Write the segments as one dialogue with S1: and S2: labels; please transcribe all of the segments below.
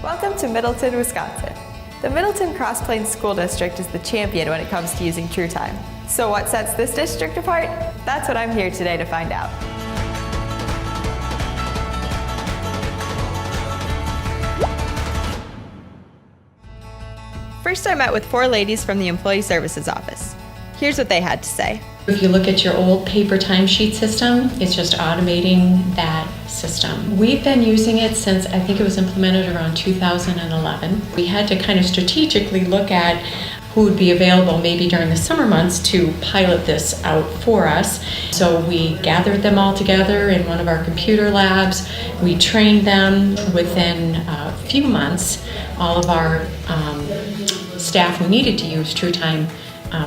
S1: Welcome to Middleton, Wisconsin. The Middleton-Cross School District is the champion when it comes to using True Time. So what sets this district apart? That's what I'm here today to find out. First, I met with 4 ladies from the Employee Services Office. Here's what they had to say.
S2: If you look at your old paper timesheet system, it's just automating that system. We've been using it since I think it was implemented around 2011. We had to kind of strategically look at who would be available maybe during the summer months to pilot this out for us. So we gathered them all together in one of our computer labs. We trained them. Within a few months, all of our staff who needed to use True Time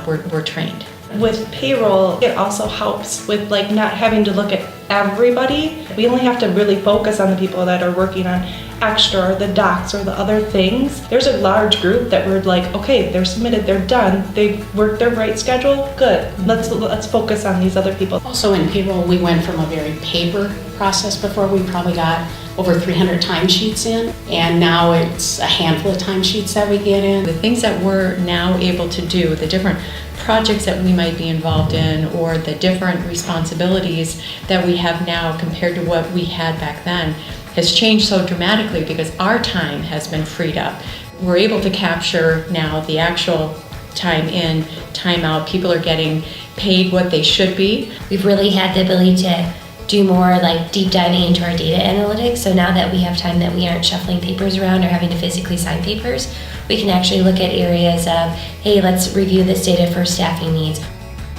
S2: were trained.
S3: With payroll, it also helps with not having to look at everybody. We only have to really focus on the people that are working on extra or the docs or the other things. There's a large group that we're like, okay, they're submitted, they're done, they've worked their right schedule, good. Let's focus on these other people.
S4: Also in payroll, we went from a very paper process before. We probably got over 300 timesheets in, and now it's a handful of timesheets that we get in.
S2: The things that we're now able to do, the different projects that we might be involved in, or the different responsibilities that we have now compared to what we had back then, has changed so dramatically because our time has been freed up. We're able to capture now the actual time in, time out. People are getting paid what they should be.
S5: We've really had the ability to do more deep diving into our data analytics. So now that we have time that we aren't shuffling papers around or having to physically sign papers, we can actually look at areas of, hey, let's review this data for staffing needs.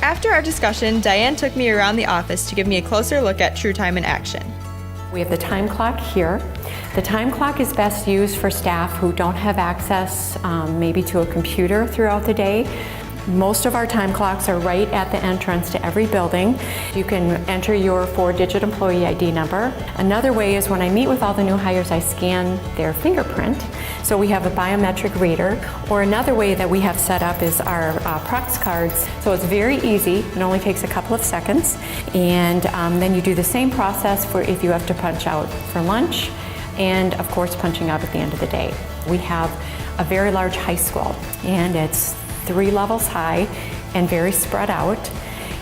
S1: After our discussion, Diane took me around the office to give me a closer look at True Time in action.
S6: We have the time clock here. The time clock is best used for staff who don't have access maybe to a computer throughout the day. Most of our time clocks are right at the entrance to every building. You can enter your 4-digit employee ID number. Another way is when I meet with all the new hires, I scan their fingerprint. So we have a biometric reader. Or another way that we have set up is our prox cards. So it's very easy. It only takes a couple of seconds. And then you do the same process for if you have to punch out for lunch, and of course punching out at the end of the day. We have a very large high school, and it's 3 levels high and very spread out.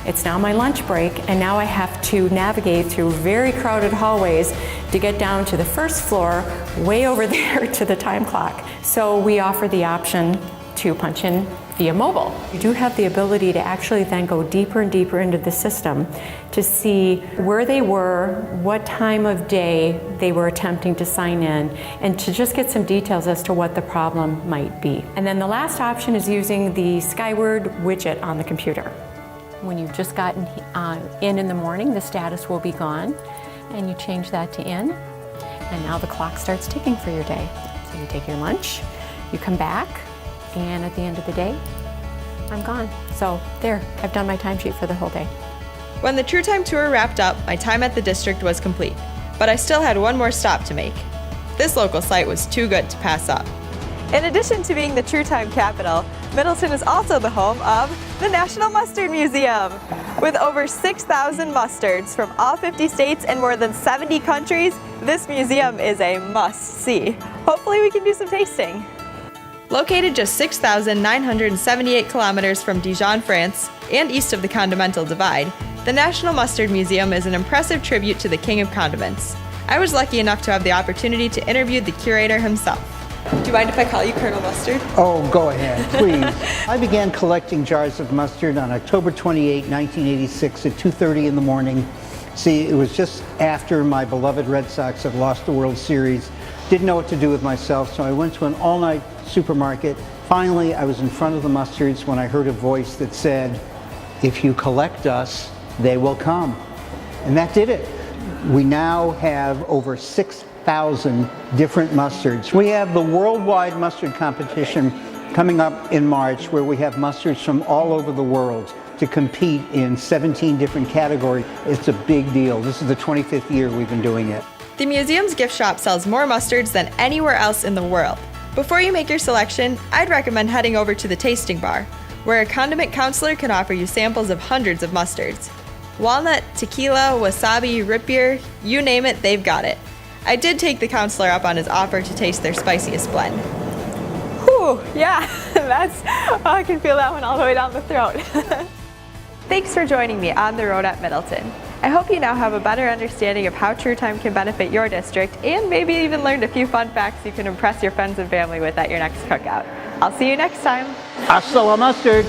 S6: It's now my lunch break, and now I have to navigate through very crowded hallways to get down to the first floor, way over there to the time clock. So we offer the option to punch in via mobile. You do have the ability to actually then go deeper and deeper into the system to see where they were, what time of day they were attempting to sign in, and to just get some details as to what the problem might be. And then the last option is using the Skyward widget on the computer. When you've just gotten in the morning, the status will be gone, and you change that to in, and now the clock starts ticking for your day. So you take your lunch, you come back, and at the end of the day, I'm gone. So there, I've done my timesheet for the whole day.
S1: When the True Time tour wrapped up, my time at the district was complete, but I still had one more stop to make. This local site was too good to pass up. In addition to being the True Time capital, Middleton is also the home of the National Mustard Museum. With over 6,000 mustards from all 50 states and more than 70 countries, this museum is a must-see. Hopefully we can do some tasting. Located just 6,978 kilometers from Dijon, France, and east of the Continental Divide, the National Mustard Museum is an impressive tribute to the King of Condiments. I was lucky enough to have the opportunity to interview the curator himself. Do you mind if I call you Colonel Mustard?
S7: Oh, go ahead, please. I began collecting jars of mustard on October 28, 1986 at 2:30 in the morning. See, it was just after my beloved Red Sox had lost the World Series. Didn't know what to do with myself, so I went to an all-night supermarket. Finally, I was in front of the mustards when I heard a voice that said, "If you collect us, they will come." And that did it. We now have over 6,000 different mustards. We have the worldwide mustard competition coming up in March, where we have mustards from all over the world to compete in 17 different categories. It's a big deal. This is the 25th year we've been doing it.
S1: The museum's gift shop sells more mustards than anywhere else in the world. Before you make your selection, I'd recommend heading over to the tasting bar, where a condiment counselor can offer you samples of hundreds of mustards. Walnut, tequila, wasabi, root beer, you name it, they've got it. I did take the counselor up on his offer to taste their spiciest blend.
S8: Whew, yeah, I can feel that one all the way down the throat.
S1: Thanks for joining me on the road at Middleton. I hope you now have a better understanding of how True Time can benefit your district and maybe even learned a few fun facts you can impress your friends and family with at your next cookout. I'll see you next time.
S7: Hasta la mustard.